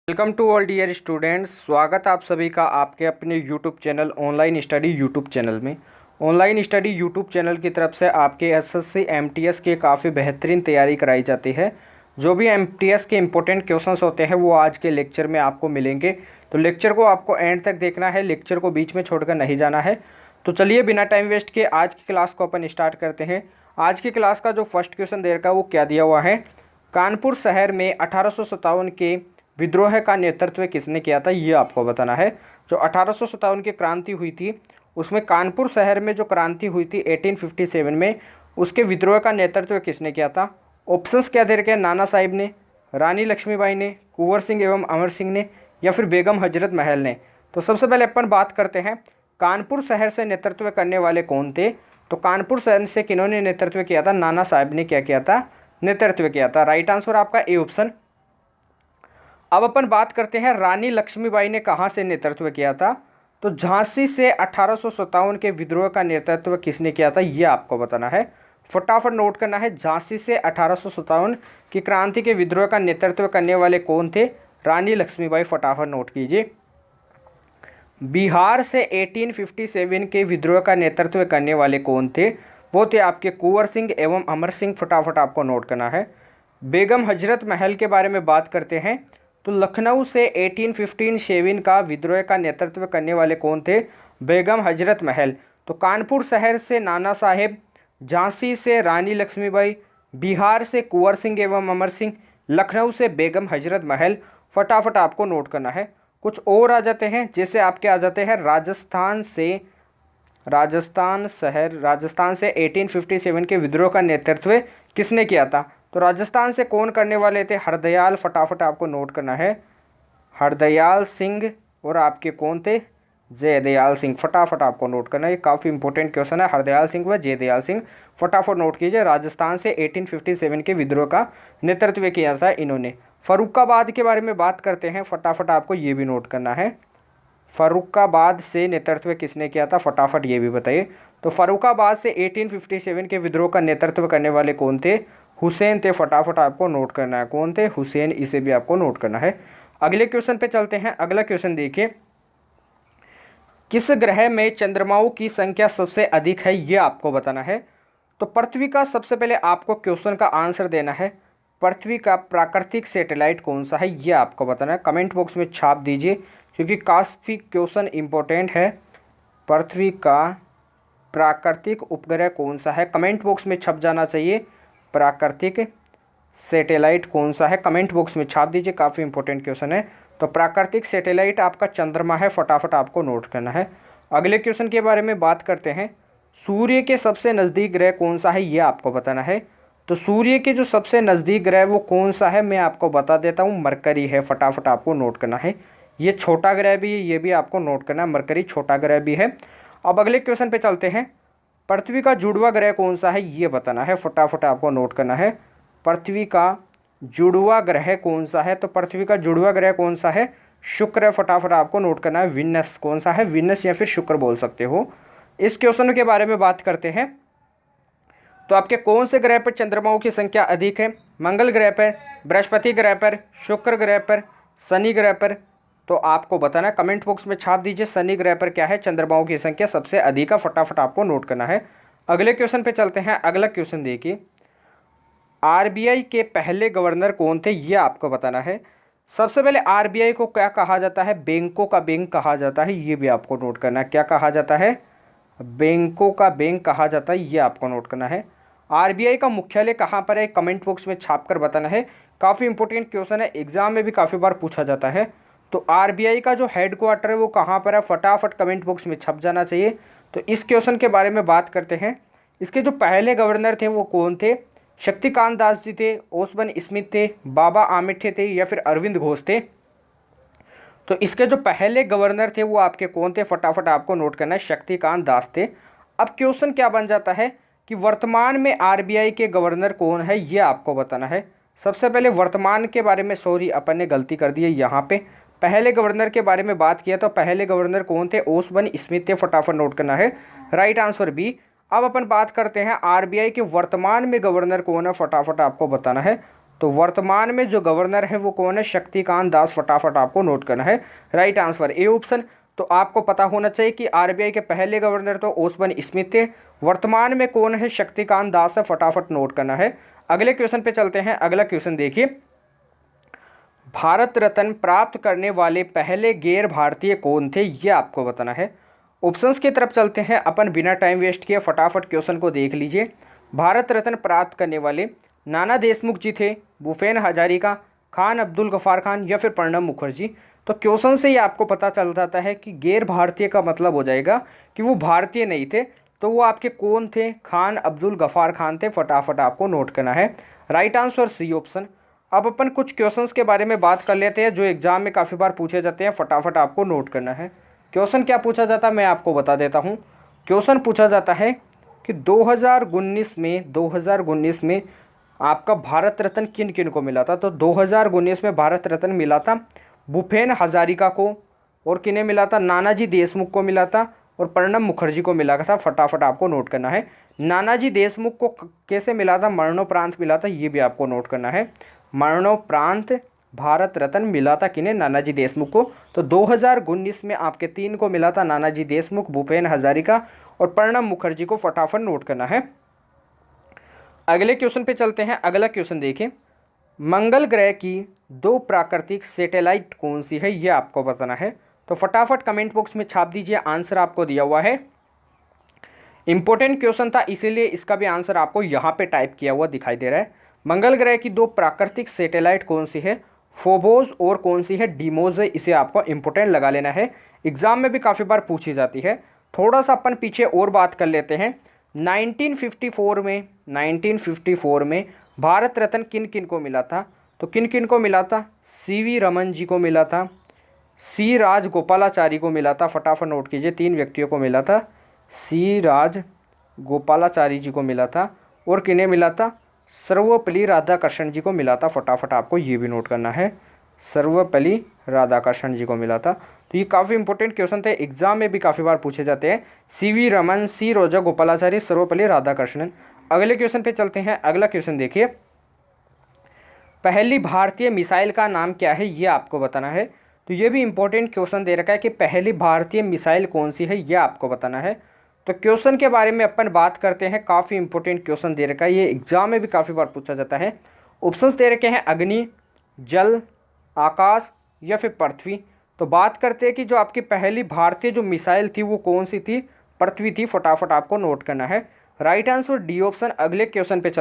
Welcome to all dear students. स्वागत आप सभी का आपके अपने YouTube channel online study YouTube channel में। ऑनलाइन स्टडी यूट्यूब चैनल की तरफ से आपके एसएससी एमटीएस की काफ़ी बेहतरीन तैयारी कराई जाती है। जो भी एमटीएस के इंपॉर्टेंट क्वेश्चंस होते हैं वो आज के लेक्चर में आपको मिलेंगे, तो लेक्चर को आपको एंड तक देखना है, लेक्चर को बीच में छोड़कर नहीं जाना है। तो चलिए बिना टाइम वेस्ट किए आज की क्लास को अपन स्टार्ट करते हैं। आज की क्लास का जो फर्स्ट क्वेश्चन दे रखा है वो क्या दिया हुआ है, कानपुर शहर में 1857 के विद्रोह का नेतृत्व किसने किया था, ये आपको बताना है। जो 1857 की क्रांति हुई थी उसमें कानपुर शहर में जो क्रांति हुई थी 1857 में, उसके विद्रोह का नेतृत्व किसने किया था। ऑप्शंस क्या दे रखे हैं, नाना साहिब ने, रानी लक्ष्मीबाई ने, कुंवर सिंह एवं अमर सिंह ने, या फिर बेगम हजरत महल ने। तो सबसे पहले अपन बात करते हैं कानपुर शहर से नेतृत्व करने वाले कौन थे। तो कानपुर शहर से किन्होंने नेतृत्व किया था, नाना साहिब ने क्या किया था, नेतृत्व किया था। राइट आंसर आपका ए ऑप्शन। अब अपन बात करते हैं रानी लक्ष्मीबाई ने कहाँ से नेतृत्व किया था। तो झांसी से 1857 के विद्रोह का नेतृत्व किसने किया था, ये आपको बताना है। फटाफट नोट करना है, झांसी से 1857 की क्रांति के विद्रोह का नेतृत्व करने वाले कौन थे, रानी लक्ष्मीबाई। फटाफट नोट कीजिए। बिहार से 1857 के विद्रोह का नेतृत्व करने वाले कौन थे, वो थे आपके कुंवर सिंह एवं अमर सिंह। फटाफट आपको नोट करना है। बेगम हजरत महल के बारे में बात करते हैं तो लखनऊ से 1857 का विद्रोह का नेतृत्व करने वाले कौन थे, बेगम हजरत महल। तो कानपुर शहर से नाना साहेब, झांसी से रानी लक्ष्मीबाई, बिहार से कुंवर सिंह एवं अमर सिंह, लखनऊ से बेगम हजरत महल। फटाफट आपको नोट करना है। कुछ और आ जाते हैं, जैसे आपके आ जाते हैं राजस्थान से 1857 के विद्रोह का नेतृत्व किसने किया था। तो राजस्थान से कौन करने वाले थे, हरदयाल। फटाफट आपको नोट करना है, हरदयाल सिंह। और आपके कौन थे, जयदयाल सिंह। फटाफट आपको नोट करना है, ये काफ़ी इंपॉर्टेंट क्वेश्चन है, हरदयाल सिंह व जयदयाल सिंह। फटाफट नोट कीजिए, राजस्थान से 1857 के विद्रोह का नेतृत्व किया था इन्होंने। फर्रुखाबाद के बारे में बात करते हैं, फटाफट आपको ये भी नोट करना है, फर्रुखाबाद से नेतृत्व किसने किया था, फटाफट ये भी बताइए। तो फर्रुखाबाद से 1857 के विद्रोह का नेतृत्व करने वाले कौन थे, हुसैन थे। फटाफट आपको नोट करना है, कौन थे, हुसैन। इसे भी आपको नोट करना है। अगले क्वेश्चन पे चलते हैं। अगला क्वेश्चन देखिए, किस ग्रह में चंद्रमाओं की संख्या सबसे अधिक है, ये आपको बताना है। तो पृथ्वी का सबसे पहले आपको क्वेश्चन का आंसर देना है, पृथ्वी का प्राकृतिक सैटेलाइट कौन सा है, ये आपको बताना है। कमेंट बॉक्स में छाप दीजिए क्योंकि काफ़ी क्वेश्चन इंपॉर्टेंट है। पृथ्वी का प्राकृतिक उपग्रह कौन सा है, कमेंट बॉक्स में छप जाना चाहिए। प्राकृतिक सैटेलाइट कौन सा है, कमेंट बॉक्स में छाप दीजिए, काफ़ी इंपॉर्टेंट क्वेश्चन है। तो प्राकृतिक सैटेलाइट आपका चंद्रमा है। फटाफट आपको नोट करना है। अगले क्वेश्चन के बारे में बात करते हैं, सूर्य के सबसे नज़दीक ग्रह कौन सा है, ये आपको बताना है। तो सूर्य के जो सबसे नज़दीक ग्रह वो कौन सा है, मैं आपको बता देता हूँ, मरकरी है। फटाफट आपको नोट करना है, ये छोटा ग्रह भी है, ये भी आपको नोट करना है, मरकरी छोटा ग्रह भी है। अब अगले क्वेश्चन पे चलते हैं, पृथ्वी का जुड़वा ग्रह कौन सा है, ये बताना है। फटाफट आपको नोट करना है, पृथ्वी का जुड़वा ग्रह कौन सा है। तो पृथ्वी का जुड़वा ग्रह कौन सा है, शुक्र। फटाफट आपको नोट करना है, विनस। कौन सा है, विनस या फिर शुक्र बोल सकते हो। इस क्वेश्चन के बारे में बात करते हैं, तो आपके कौन से ग्रह पर चंद्रमाओं की संख्या अधिक है, मंगल ग्रह पर, बृहस्पति ग्रह पर, शुक्र ग्रह पर, शनि ग्रह पर। तो आपको बताना है, कमेंट बॉक्स में छाप दीजिए शनि ग्रह पर क्या है चंद्रमाओं की संख्या सबसे अधिक है। फटाफट आपको नोट करना है। अगले क्वेश्चन पे चलते हैं। अगला क्वेश्चन देखिए, आरबीआई के पहले गवर्नर कौन थे, ये आपको बताना है। सबसे पहले आरबीआई को क्या कहा जाता है, बैंकों का बैंक कहा जाता है, ये भी आपको नोट करना है। क्या कहा जाता है, बैंकों का बैंक कहा जाता है, ये आपको नोट करना है। आरबीआई का मुख्यालय कहाँ पर है, कमेंट बॉक्स में छाप कर बताना है। काफ़ी इंपॉर्टेंट क्वेश्चन है, एग्जाम में भी काफ़ी बार पूछा जाता है। तो आरबीआई का जो हेडक्वार्टर है वो कहाँ पर है, फटाफट कमेंट बॉक्स में छप जाना चाहिए। तो इस क्वेश्चन के बारे में बात करते हैं, इसके जो पहले गवर्नर थे वो कौन थे, शक्तिकांत दास जी थे, ओसबन स्मिथ थे, बाबा आमिठे थे, या फिर अरविंद घोष थे। तो इसके जो पहले गवर्नर थे वो आपके कौन थे, फटाफट आपको नोट करना है, शक्तिकांत दास थे। अब क्वेश्चन क्या बन जाता है कि वर्तमान में आरबीआई के गवर्नर कौन है, ये आपको बताना है। सबसे पहले वर्तमान के बारे में, सॉरी अपन ने गलती कर दी है, यहाँ पे पहले गवर्नर के बारे में बात किया। तो पहले गवर्नर कौन थे, ओसबन स्मिथ थे। फटाफट नोट करना है, राइट आंसर बी। अब अपन बात करते हैं आरबीआई के वर्तमान में गवर्नर कौन है, फटाफट आपको बताना है। तो वर्तमान में जो गवर्नर है वो कौन है? शक्तिकांत दास। फटाफट आपको नोट करना है। Right answer A option. तो आपको पता होना चाहिए कि आरबीआई के पहले गवर्नर तो ओसबन स्मिथ थे, वर्तमान में कौन है? शक्तिकांत दास है। फटाफट नोट करना है। अगले क्वेश्चन पे चलते हैं। अगला क्वेश्चन देखिए, भारत रत्न प्राप्त करने वाले पहले गैर भारतीय कौन थे? ये आपको बताना है। ऑप्शंस की तरफ चलते हैं अपन बिना टाइम वेस्ट किए। फटाफट क्वेश्चन को देख लीजिए। भारत रत्न प्राप्त करने वाले नाना देशमुख जी थे, भूपेन हजारिका, खान अब्दुल गफ्फार खान या फिर प्रणब मुखर्जी। तो क्वेश्चन से ही आपको पता चल जाता है कि गैर भारतीय का मतलब हो जाएगा कि वो भारतीय नहीं थे। तो वो आपके कौन थे? खान अब्दुल गफ्फार खान थे। फटाफट आपको नोट करना है। Right answer C option. अब अपन कुछ क्वेश्चंस के बारे में बात कर लेते हैं जो एग्जाम में काफ़ी बार पूछे जाते हैं। फटाफट आपको नोट करना है। क्वेश्चन क्या पूछा जाता है मैं आपको बता देता हूँ। क्वेश्चन पूछा जाता है कि 2019 में आपका भारत रत्न किन किन को मिला था? तो 2019 में भारत रत्न मिला था भूपेन हजारिका को, और किन्हें मिला था? नानाजी देशमुख को मिला था, और प्रणब मुखर्जी को मिला था। फटाफट आपको नोट करना है। नानाजी देशमुख को कैसे मिला था? मरणोपरांत मिला था। ये भी आपको नोट करना है। मरणोपरांत भारत रत्न मिला था किन्हें? नानाजी देशमुख को। तो 2019 में आपके 3 को मिला था, नानाजी देशमुख, भूपेन हजारिका और प्रणब मुखर्जी को। फटाफट नोट करना है। अगले क्वेश्चन पे चलते हैं। अगला क्वेश्चन देखिए, मंगल ग्रह की 2 प्राकृतिक सैटेलाइट कौन सी है? ये आपको बताना है। तो फटाफट कमेंट बॉक्स में छाप दीजिए। आंसर आपको दिया हुआ है। इंपॉर्टेंट क्वेश्चन था इसीलिए इसका भी आंसर आपको यहाँ पे टाइप किया हुआ दिखाई दे रहा है। मंगल ग्रह की 2 प्राकृतिक सैटेलाइट कौन सी है? फोबोस और कौन सी है? डीमोस है। इसे आपको इंपॉर्टेंट लगा लेना है। एग्जाम में भी काफ़ी बार पूछी जाती है। थोड़ा सा अपन पीछे और बात कर लेते हैं। 1954 में भारत रत्न किन किन को मिला था? तो किन किन को मिला था? सीवी रमन जी को मिला था, सी राज गोपालाचारी को मिला था। फटाफट नोट कीजिए। 3 व्यक्तियों को मिला था। सी राज गोपालाचारी जी को मिला था, और किन्हें मिला था? सर्वपल्ली राधाकृष्णन जी को मिला था। फटाफट आपको ये भी नोट करना है। सर्वपल्ली राधाकृष्णन जी को मिला था। तो ये काफ़ी इंपॉर्टेंट क्वेश्चन थे, एग्जाम में भी काफ़ी बार पूछे जाते हैं। सीवी रमन, सी रोजा गोपालाचारी, सर्वपल्ली राधाकृष्णन। अगले क्वेश्चन पे चलते हैं। अगला क्वेश्चन देखिए, पहली भारतीय मिसाइल का नाम क्या है? ये आपको बताना है। तो ये भी इंपॉर्टेंट क्वेश्चन दे रखा है कि पहली भारतीय मिसाइल कौन सी है? ये आपको बताना है। तो क्वेश्चन के बारे में अपन बात करते हैं। काफ़ी इंपॉर्टेंट क्वेश्चन दे रखा है, ये एग्जाम में भी काफ़ी बार पूछा जाता है। ऑप्शंस दे रखे हैं अग्नि, जल, आकाश या फिर पृथ्वी। तो बात करते हैं कि जो आपकी पहली भारतीय जो मिसाइल थी वो कौन सी थी? पृथ्वी थी। फटाफट आपको नोट करना है। Right answer D option. अगले क्वेश्चन पे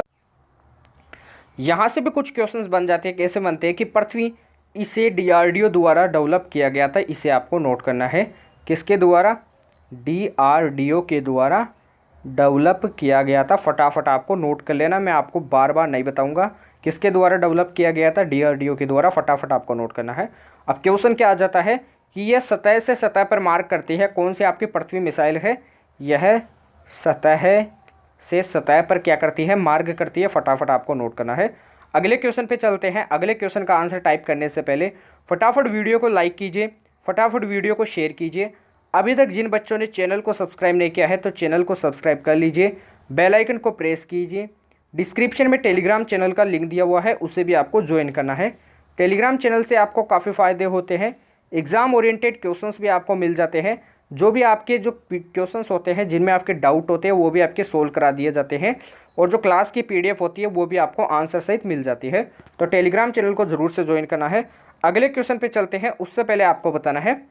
यहाँ से भी कुछ क्वेश्चंस बन जाते हैं। कैसे बनते हैं कि पृथ्वी, इसे डीआरडीओ द्वारा डेवलप किया गया था। इसे आपको नोट करना है। किसके द्वारा? डीआरडीओ के द्वारा डेवलप किया गया था। फटाफट आपको नोट कर लेना। मैं आपको बार बार नहीं बताऊंगा किसके द्वारा डेवलप किया गया था। डीआरडीओ के द्वारा। फटाफट आपको नोट करना है। अब क्वेश्चन क्या आ जाता है कि यह सतह से सतह पर मार्क करती है। कौन सी आपकी पृथ्वी मिसाइल है? यह सतह से सतह पर क्या करती है? मार्ग करती है। फटाफट आपको नोट करना है। अगले क्वेश्चन पे चलते हैं। अगले क्वेश्चन का आंसर टाइप करने से पहले फटाफट वीडियो को लाइक कीजिए, फटाफट वीडियो को शेयर कीजिए। अभी तक जिन बच्चों ने चैनल को सब्सक्राइब नहीं किया है तो चैनल को सब्सक्राइब कर लीजिए, बेल आइकन को प्रेस कीजिए। डिस्क्रिप्शन में टेलीग्राम चैनल का लिंक दिया हुआ है, उसे भी आपको ज्वाइन करना है। टेलीग्राम चैनल से आपको काफ़ी फ़ायदे होते हैं। एग्ज़ाम ओरिएंटेड क्वेश्चंस भी आपको मिल जाते हैं। जो भी आपके जो क्वेश्चंस होते हैं जिनमें आपके डाउट होते हैं वो भी आपके सोल्व करा दिए जाते हैं, और जो क्लास की पीडीएफ होती है वो भी आपको आंसर सहित मिल जाती है। तो टेलीग्राम चैनल को ज़रूर से ज्वाइन करना है। अगले क्वेश्चन पे चलते हैं। उससे पहले आपको बताना है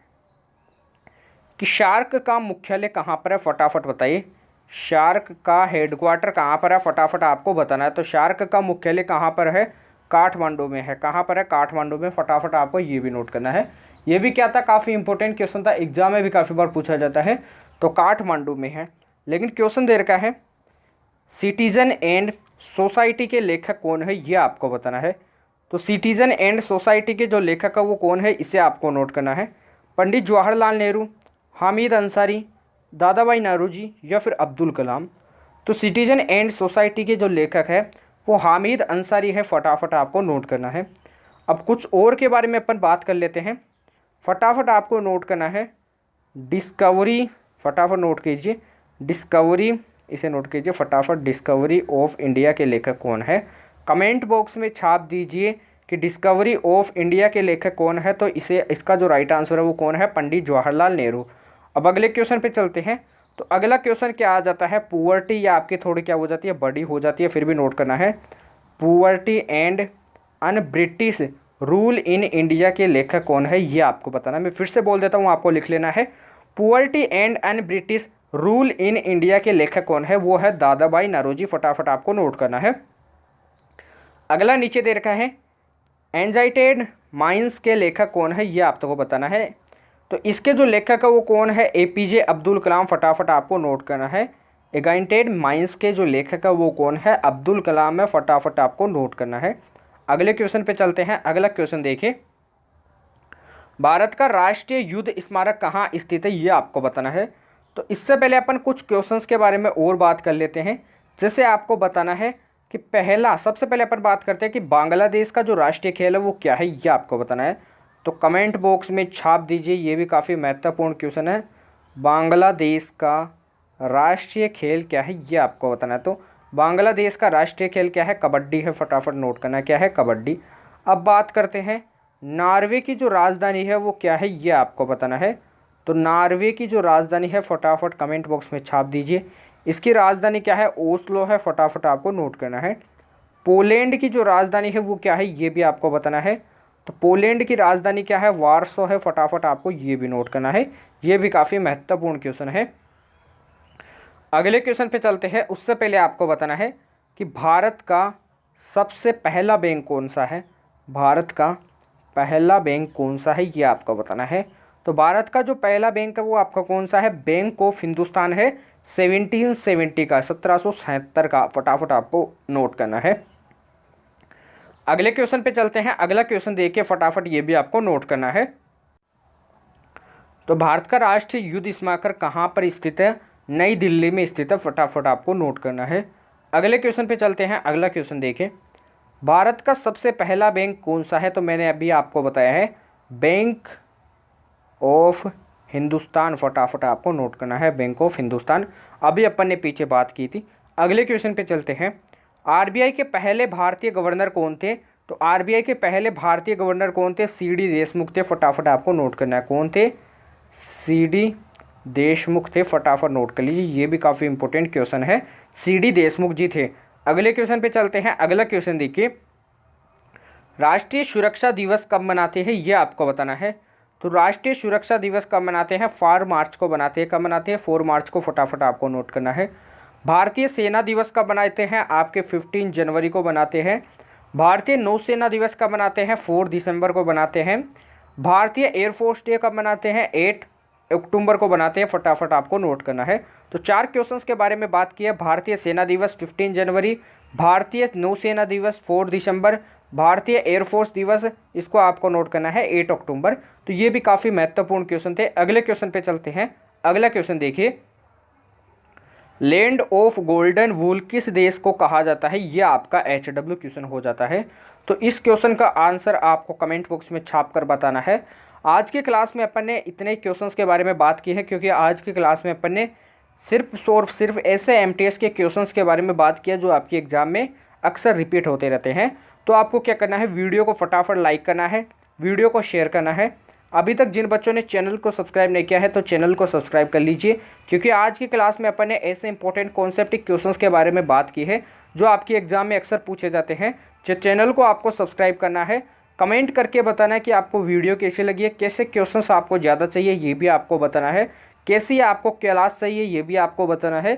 कि शार्क का मुख्यालय कहाँ पर है? फटाफट बताइए। शार्क का हेडक्वार्टर कहाँ पर है? फटाफट आपको बताना है। तो शार्क का मुख्यालय कहाँ पर है? काठमांडू में है। कहाँ पर है? काठमांडू में। फटाफट आपको ये भी नोट करना है। ये भी क्या था? काफ़ी इंपॉर्टेंट क्वेश्चन था, एग्जाम में भी काफ़ी बार पूछा जाता है। तो काठमांडू में है। लेकिन क्वेश्चन दे रखा है सिटीजन एंड सोसाइटी के लेखक कौन है? ये आपको बताना है। तो सिटीजन एंड सोसाइटी के जो लेखक है वो कौन है? इसे आपको नोट करना है। पंडित जवाहरलाल नेहरू, हामिद अंसारी, दादा भाई नौरोजी या फिर अब्दुल कलाम। तो सिटीजन एंड सोसाइटी के जो लेखक है वो हामिद अंसारी है। फटाफट आपको नोट करना है। अब कुछ और के बारे में अपन बात कर लेते हैं। फटाफट आपको नोट करना है डिस्कवरी। फटाफट नोट कीजिए डिस्कवरी, इसे नोट कीजिए फटाफट। डिस्कवरी ऑफ इंडिया के लेखक कौन है? कमेंट बॉक्स में छाप दीजिए कि डिस्कवरी ऑफ इंडिया के लेखक कौन है। तो इसका जो राइट आंसर है वो कौन है, पंडित जवाहरलाल नेहरू। अब अगले क्वेश्चन पे चलते हैं। तो अगला क्वेश्चन क्या आ जाता है, पुअर्टी, या आपकी थोड़ी क्या हो जाती है, बड़ी हो जाती है, फिर भी नोट करना है। Poverty and un British rule in India के लेखक कौन है, ये आपको बताना है। मैं फिर से बोल देता हूँ, आपको लिख लेना है। Poverty and un British rule in India के लेखक कौन है, वो है दादा भाई नौरोजी। फटाफट आपको नोट करना है। अगला नीचे दे रखा है, एंजाइटेड माइंस के लेखक कौन है, ये आपको बताना है। तो इसके जो लेखक है वो कौन है, एपीजे अब्दुल कलाम। फटाफट आपको नोट करना है। एगाइटेड माइंस के जो लेखक है वो कौन है, अब्दुल कलाम है। फटाफट आपको नोट करना है। अगले क्वेश्चन पे चलते हैं। अगला क्वेश्चन देखिए, भारत का राष्ट्रीय युद्ध स्मारक कहाँ स्थित है, ये आपको बताना है। तो इससे पहले अपन कुछ क्वेश्चंस के बारे में और बात कर लेते हैं। जैसे आपको बताना है कि सबसे पहले अपन बात करते हैं कि बांग्लादेश का जो राष्ट्रीय खेल है वो क्या है, ये आपको बताना है। तो कमेंट बॉक्स में छाप दीजिए, ये भी काफ़ी महत्वपूर्ण क्वेश्चन है। बांग्लादेश का राष्ट्रीय खेल क्या है, ये आपको बताना है। तो बांग्लादेश का राष्ट्रीय खेल क्या है, कबड्डी है। फटाफट नोट करना है, क्या है, कबड्डी। अब बात करते हैं, नॉर्वे की जो राजधानी है वो क्या है, ये आपको बताना है। तो नॉर्वे की जो राजधानी है, फटाफट कमेंट बॉक्स में छाप दीजिए। इसकी राजधानी क्या है, ओस्लो है। फटाफट आपको नोट करना है। पोलैंड की जो राजधानी है वो क्या है, ये भी आपको बताना है। तो पोलैंड की राजधानी क्या है, वार्सो है। फटाफट आपको ये भी नोट करना है। ये भी काफ़ी महत्वपूर्ण क्वेश्चन है। अगले क्वेश्चन पे चलते हैं। उससे पहले आपको बताना है कि भारत का सबसे पहला बैंक कौन सा है, भारत का पहला बैंक कौन सा है, ये आपको बताना है। तो भारत का जो पहला बैंक है वो आपका कौन सा है, बैंक ऑफ हिंदुस्तान है। 1770 का, 1777 का। फटाफट आपको नोट करना है। अगले क्वेश्चन पे चलते हैं। अगला क्वेश्चन देखिए फटाफट, ये भी आपको नोट करना है। तो भारत का राष्ट्रीय युद्ध स्मारक कहाँ पर स्थित है, नई दिल्ली में स्थित है। फटाफट आपको नोट करना है। अगले क्वेश्चन पे चलते हैं। अगला क्वेश्चन देखें, भारत का सबसे पहला बैंक कौन सा है। तो मैंने अभी आपको बताया है, बैंक ऑफ हिंदुस्तान। फटाफट आपको नोट करना है, बैंक ऑफ हिंदुस्तान। अभी अपन ने पीछे बात की थी। अगले क्वेश्चन पे चलते हैं। आरबीआई के पहले भारतीय गवर्नर कौन थे। तो आरबीआई के पहले भारतीय गवर्नर कौन थे, सीडी देशमुख थे। फटाफट आपको नोट करना है, कौन थे, सीडी देशमुख थे। फटाफट नोट कर लीजिए, ये भी काफ़ी इंपॉर्टेंट क्वेश्चन है, सीडी देशमुख जी थे। अगले क्वेश्चन पे चलते हैं। अगला क्वेश्चन देखिए, राष्ट्रीय सुरक्षा दिवस कब मनाते हैं, ये आपको बताना है। तो राष्ट्रीय सुरक्षा दिवस कब मनाते हैं, 4 मार्च को बनाते हैं। कब मनाते हैं, 4 मार्च को। फटाफट आपको नोट करना है। भारतीय सेना दिवस कब मनाते हैं, आपके 15 जनवरी को बनाते हैं। भारतीय नौसेना दिवस कब मनाते हैं, 4 दिसंबर को बनाते हैं। भारतीय एयरफोर्स डे कब मनाते हैं, 8 अक्टूबर को बनाते हैं। फटाफट आपको नोट करना है। तो 4 क्वेश्चंस के बारे में बात की है। भारतीय सेना दिवस 15 जनवरी, भारतीय नौसेना दिवस 4 दिसंबर, भारतीय एयरफोर्स दिवस, इसको आपको नोट करना है 8 अक्टूबर। तो ये भी काफ़ी महत्वपूर्ण क्वेश्चन थे। अगले क्वेश्चन पे चलते हैं। अगला क्वेश्चन देखिए, लैंड ऑफ गोल्डन वूल किस देश को कहा जाता है, ये आपका HW क्वेश्चन हो जाता है। तो इस क्वेश्चन का आंसर आपको कमेंट बॉक्स में छाप कर बताना है। आज की क्लास में अपन ने इतने क्वेश्चंस के बारे में बात की है, क्योंकि आज की क्लास में अपन ने सिर्फ ऐसे MTS के क्वेश्चंस के बारे में बात किया जो आपकी एग्जाम में अक्सर रिपीट होते रहते हैं। तो आपको क्या करना है, वीडियो को फटाफट लाइक करना है, वीडियो को शेयर करना है। अभी तक जिन बच्चों ने चैनल को सब्सक्राइब नहीं किया है तो चैनल को सब्सक्राइब कर लीजिए, क्योंकि आज की क्लास में अपन ने ऐसे इंपॉर्टेंट कॉन्सेप्टिक क्वेश्चंस के बारे में बात की है जो आपकी एग्जाम में अक्सर पूछे जाते हैं। जो चैनल को आपको सब्सक्राइब करना है, कमेंट करके बताना है कि आपको वीडियो कैसे लगी है, कैसे क्वेश्चंस आपको ज़्यादा चाहिए ये भी आपको बताना है, कैसी आपको क्लास चाहिए ये भी आपको बताना है।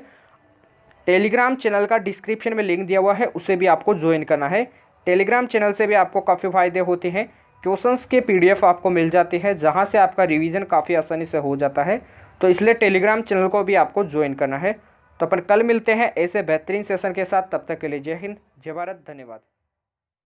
टेलीग्राम चैनल का डिस्क्रिप्शन में लिंक दिया हुआ है, उसे भी आपको ज्वाइन करना है। टेलीग्राम चैनल से भी आपको काफ़ी फ़ायदे होते हैं। क्वेश्चंस के PDF आपको मिल जाते हैं, जहां से आपका रिवीजन काफ़ी आसानी से हो जाता है। तो इसलिए टेलीग्राम चैनल को भी आपको ज्वाइन करना है। तो अपन कल मिलते हैं ऐसे बेहतरीन सेशन के साथ। तब तक के लिए जय हिंद, जय भारत, धन्यवाद।